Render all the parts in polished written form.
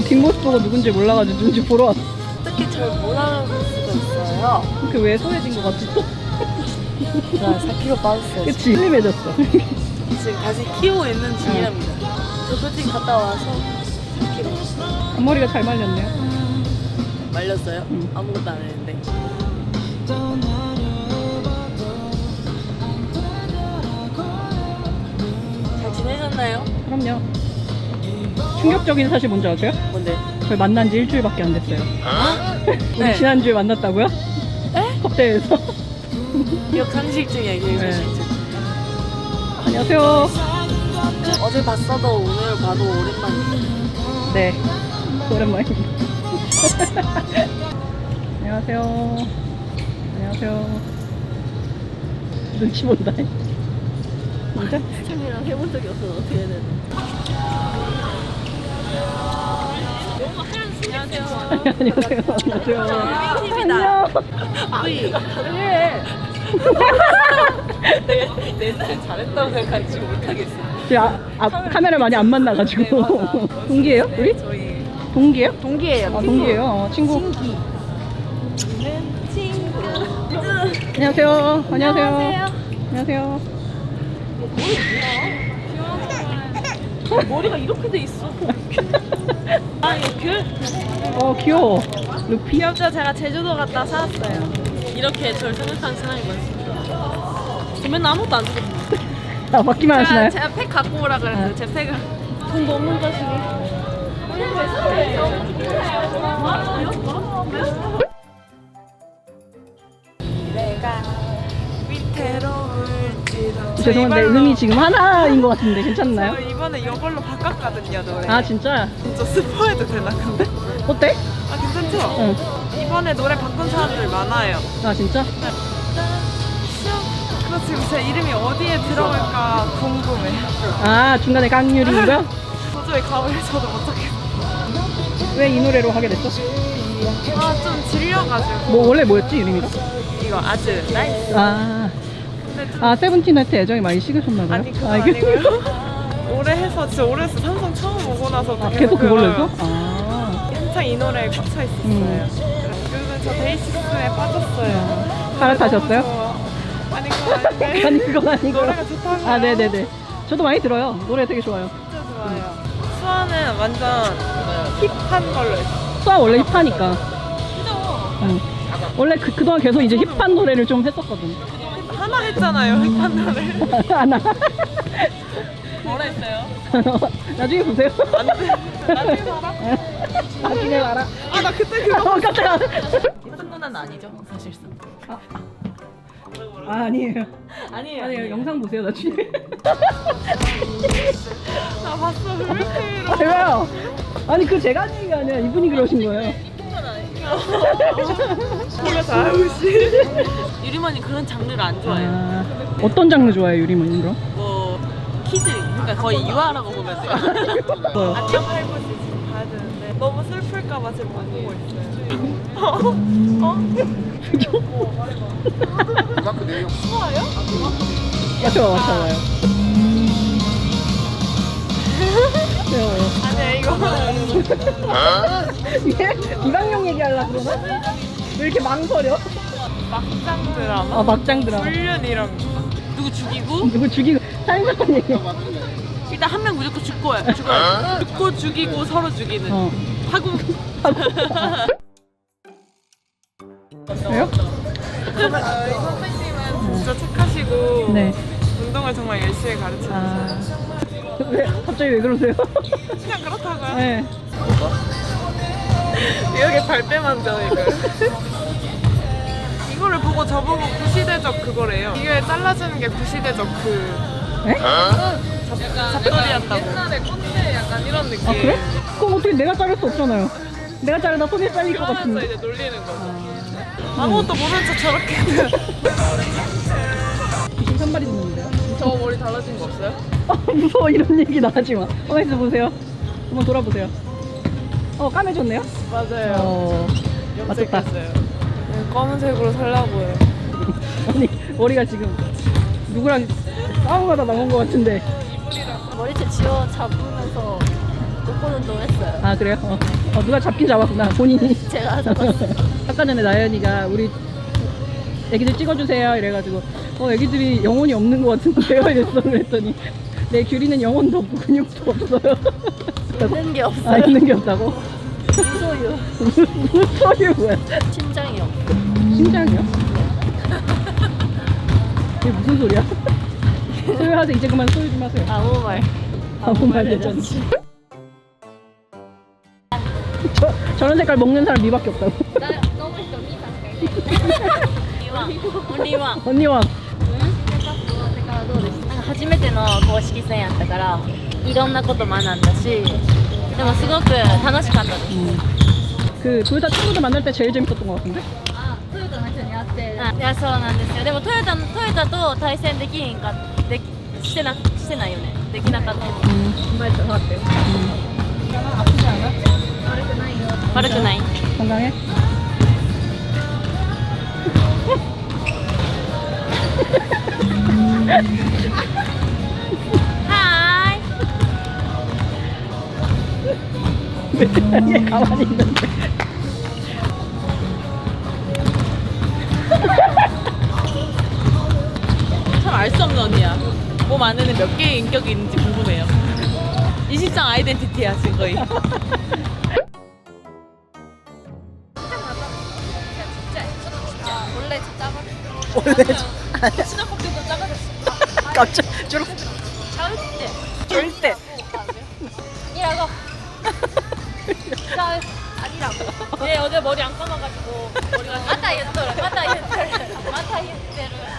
뒷모습 보고 누군지 몰라가지고 누군지 보러 왔어. 어떻게 잘 못 알아볼 수가 있어요? 그 왜 소해진 것 같지 또? 나 4kg 빠졌어요. 그치, 슬림해졌어. 지금 다시 키우고 있는 중이랍니다. 저 솔직히 갔다 와서 4kg 앞머리가 잘 말렸네요. 말렸어요? 응. 아무것도 안 했는데. 잘 지내셨나요? 그럼요. 충격적인 사실 뭔지 아세요? 뭔데? 저희 만난 지 일주일밖에 안 됐어요. 우리 네. 지난주에 만났다고요? 에? 컵대에서. 기억 상실증이야, 기억 네. 상실증. 안녕하세요. 어제 봤어도 오늘 봐도 오랜만이에요. 네, 오랜만입니다. 안녕하세요. 안녕하세요. 눈치 본다. 진짜? 시청이랑 해본 적이 없어서 어떻게 해야 되나? 안녕하세요. 안녕하세요. TV다. 안녕. 왜? 내날 잘했다고 생각하지 지금 못하겠어. 제가 카메라 많이 안 만나가지고. 네, 맞아. 동기예요? 우리? 저희 동기예요? 동기예요. 아, 동기예요. 친구. 친구. 안녕하세요. 안녕하세요. 안녕하세요. 머리가 이렇게 돼 있어. 아 이거 귤? 귀여워. 루피? 귀엽죠? 제가 제주도 갔다 사왔어요. 이렇게 절 생각하는 사람이 많습니다. 저 맨날 아무것도 안 주거든요. 아, 받기만 하시나요? 제가 팩 갖고 오라 그랬어요. 제 팩을. 돈 없는 자식이. 내가 위태로울지도. 죄송한데 음이 지금 하나인 것 같은데 괜찮나요? 저 이번에 이걸로 바꿨거든요 노래. 아 진짜? 진짜 스포해도 되나 근데? 어때? 아 괜찮죠? 응. 이번에 노래 바꾼 사람들 많아요. 아 진짜? 그래서 지금 제 이름이 어디에 들어갈까 궁금해. 아 중간에 깡유리인가? 도저히 감을 저도 못 잡겠어. 왜 이 노래로 하게 됐어? 아좀 질려가지고. 뭐 원래 뭐였지 이름이가? 이거 아주 나이스. 아, 근데 좀 아 세븐틴한테 애정이 많이 식으셨나봐요? 아니 그거 아니고요. 오래 해서 진짜 오래 해서 삼성 처음 오고 나서 아, 계속 그걸로 그거를 해서? 아 한창 이 노래에 꽂혀 있었어요. 요즘 저 데이식스에 빠졌어요. 갈아타셨어요? 아니 그건 아닌데. 아니 그건 아니고 노래가 좋다고요. 아 네네네 저도 많이 들어요. 노래 되게 좋아요. 진짜 좋아요. 수아는 완전 힙한 걸로 했어. 수아 원래 힙하니까 그죠? 응. 원래 그동안 계속 이제 힙한 노래를 좀 했었거든. 하나 했잖아요, 힙한 노래. 하나 뭐라 했어요? 나중에 보세요. 안 돼. 나중에 봐라. 나중에 알아. 아, 나 그때 그거. 깜짝아. 예쁜 누나는 아니죠, 사실상. 아, 아니에요. 아니에요. 아니에요. 영상 보세요 나중에. 나 봤어, 왜 이렇게 아, 왜요? 아니 그 제가 하는 얘기가 아니라 이분이 그러신 거예요. 보면서 아유 씨. 유리머니 그런 장르를 안 좋아해요. 아, 어떤 장르 좋아해요 유리머니 그럼? 뭐 키즈, 그러니까 거의 유아라고 보면 돼요. 뭐요? 안녕 할머니 지금 가야 되는데 너무 슬플까봐 지금 못 보고 있어요. 수아요? 맞춰봐요. 귀여워요. 아니야 이거는 이게 비방용 얘기하려고 그러나? 왜 이렇게 망설여? 막장 드라마? 아 막장 드라마. 불륜 이런 거. 누구 죽이고 누구 죽이고 살인사건 얘기. 일단 한 명 무조건 죽어요. 죽고 죽이고 서로 죽이는. 어. 하고 왜요? 선생님은 진짜 착하시고 네. 운동을 정말 열심히 가르쳐주세요. 아. 왜 갑자기 왜 그러세요? 그냥 그렇다고요? 네. 여기 발뺌한다 이거. 이거를 보고 저보고 구시대적 그거래요. 이게 잘라주는 게 구시대적 그 네? 잡돌이었다고. 옛날에 꼰대 약간 이런 느낌. 아 그래? 그럼 어떻게 내가 자를 수 없잖아요. 내가 자르다 손이 잘릴 것 그러면서 같은데. 이제 놀리는 거죠. 아무것도 모른 척 저렇게. 귀신 산발이 듣는데요? 저 머리 달라진 거 없어요? 무서워 이런 얘기 나 하지 마. 가만히 있어 보세요. 한번 돌아보세요. 까매졌네요? 맞아요. 맞췄다. 염색했어요. 검은색으로 살라고요. 아니 머리가 지금 누구랑 싸움하다 나온 것 같은데. 머리채 지워 잡으면서 조금 운동했어요. 아 그래요? 누가 잡긴 잡았구나 본인이. 제가 잡았어요. 아까 전에 나연이가 우리 애기들 찍어주세요 이래가지고 애기들이 영혼이 없는 것 같은데요 이랬어. 그랬더니 내 규리는 영혼도 없고 근육도 없어요. 있는 게 없어요. 아 있는 게 없다고? 무소유. 소유 뭐야? 심장이요. 심장이요? 이게 무슨 소리야? 소유하세요. 이제 그만 소유 좀 하세요. 아무 말. 아무 말 대잔치. 저런 색깔 먹는 사람 니밖에 없다고. 언니와 언니와 なんか初めての公式戦やったからいろんなこと学んだしでもすごく楽しかったです 그 둘 다 친구들 만날 때 제일 재밌었던 것 같은데? トヨタの人に会っていやそうなんですよでもトヨタと対戦できひんかしてないよねできなかった前と会って 아프지 않아? 悪くない 건강해? 하이 왜 가만히 있는데? 참 알 수 없는 언니야. 몸 안에는 몇 개의 인격이 있는지 궁금해요. 23 아이덴티티야 지금 거의. 원래 신화폭탄도 작아졌어 갑자기 저렇게 절대 아니라고 아니라고 얘 어제 머리 안 감아가지고 머리가 맞다言っとる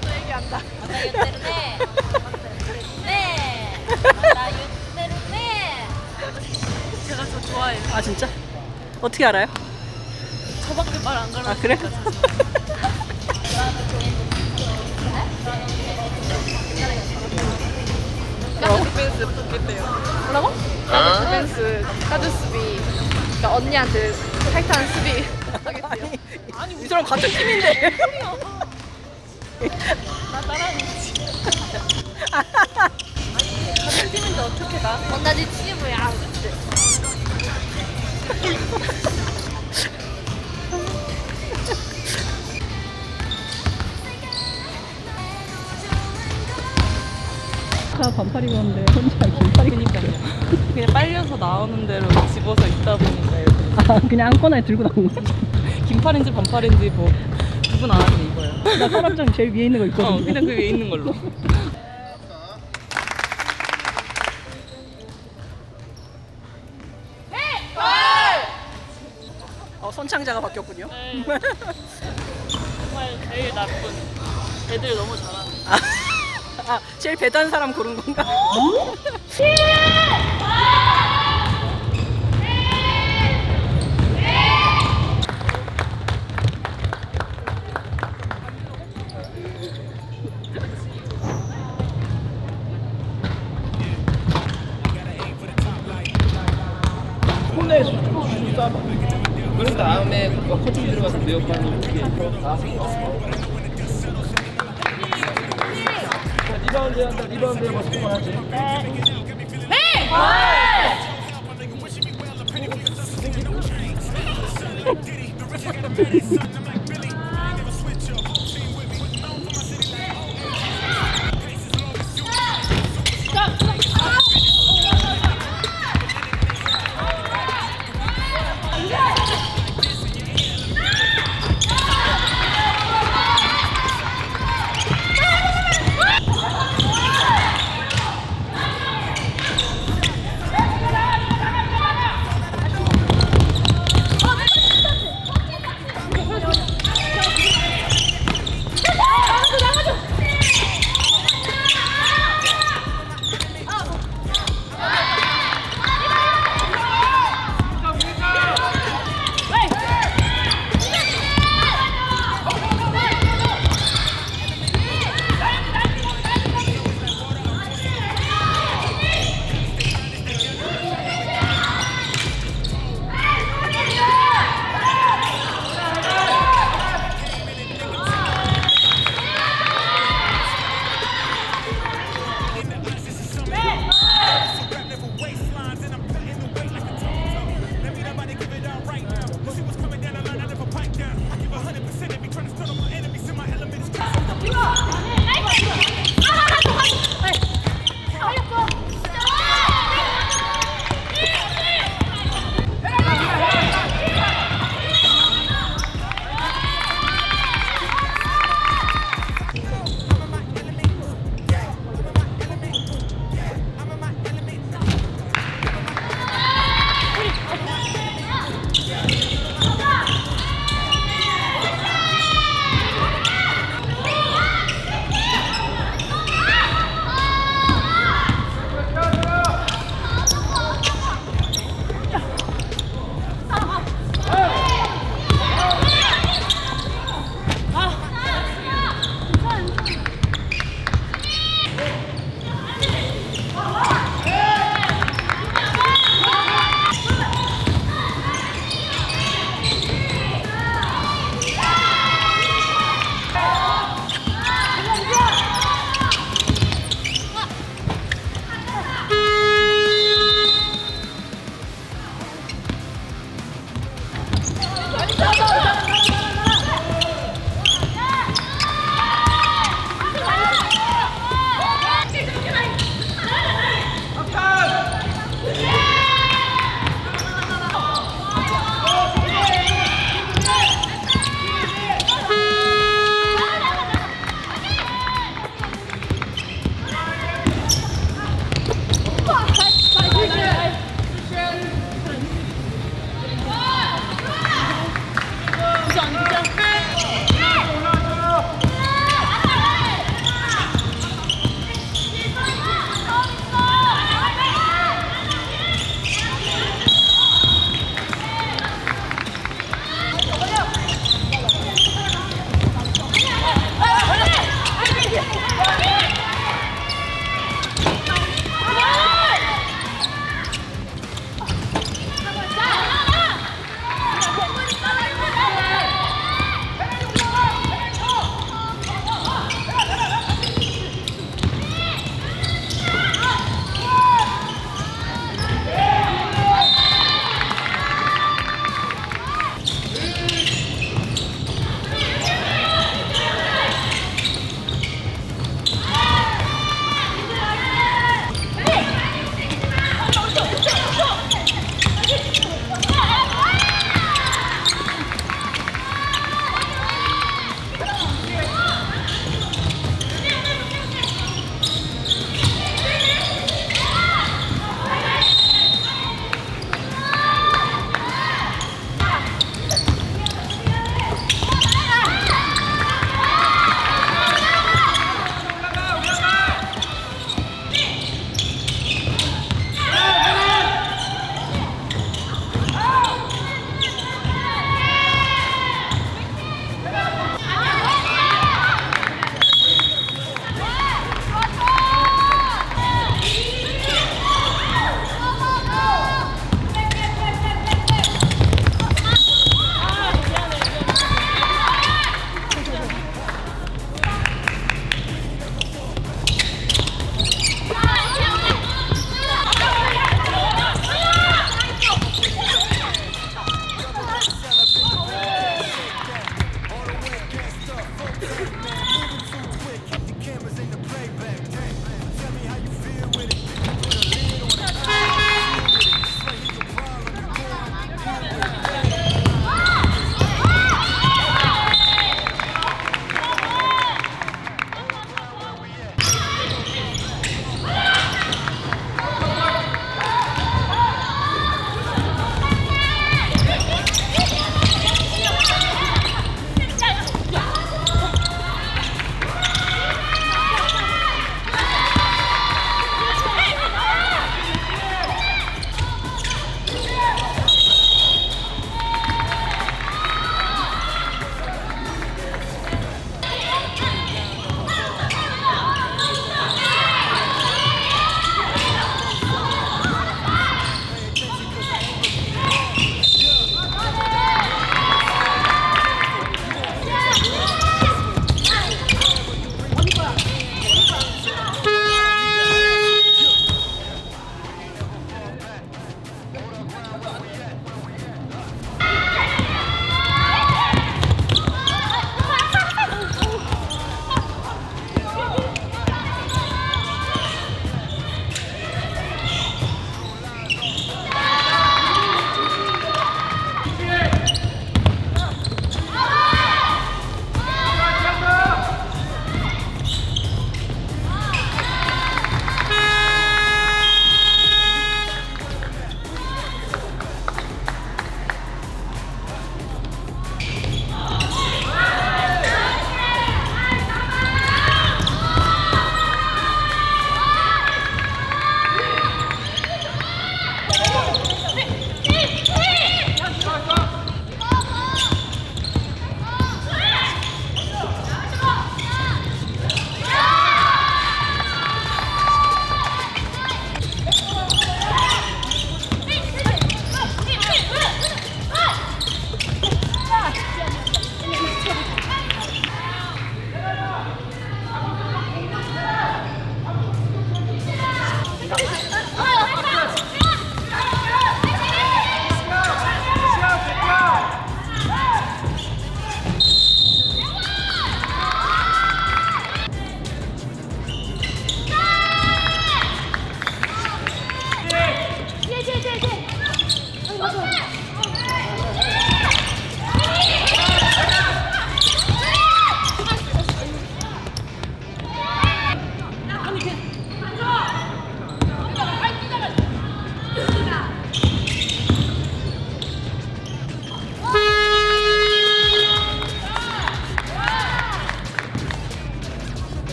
또 얘기한다 맞다 言ってるね 네 맞다 言ってるね 제가 저 좋아해요. 아 진짜? 어떻게 알아요? 저밖에 말 안 걸어. 아 그래? 가드 펜스 붙겠대요. 뭐라고? 가드 펜스, 가드 수비. 그러니까 언니한테 타이탄 수비 하겠대요. 아니 이 사람 같은 팀인데. 나 따라하는지. 같은 팀인데 어떻게 나? 同じチームやって 다 반팔 입었는데 혼자 긴팔 입으니까. 그냥 빨려서 나오는 대로 집어서 있다 보니까 이렇게. 아 그냥 안거나 들고 나온 거야. 긴팔인지 반팔인지 뭐 구분 안 하고 입어요. 나 서랍장 제일 위에 있는 거 있거든. 그냥 그 위에 있는 걸로. 선창자가 바뀌었군요. 정말 제일 나쁜. 애들 너무 잘하는. 아 제일 배단 사람 고른 건가? 그런 다음에 코칭 들어가서 무역하는 게 리바운드 한다. 리바운드 해서 통화하지.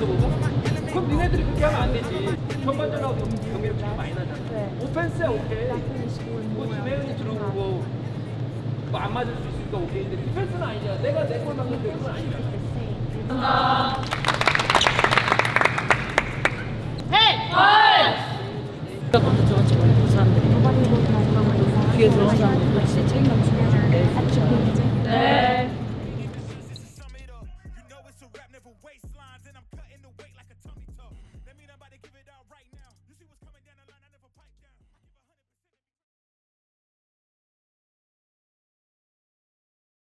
보고? 그럼 니네들이 그렇게 하면 안 되지. 전반전하고 경기력 차이 많이 나잖아. 오펜스야 오케이. 뭐 주매은이 들어오고 뭐 안 맞을 수 있으니까 오케이인데 디펜스는 아니잖아. 내가 내 골 맞는데 그건 아니잖아. 누가 먼저 들어갈지 모르고 사람들이 뒤에 들어온 사람들. 책임감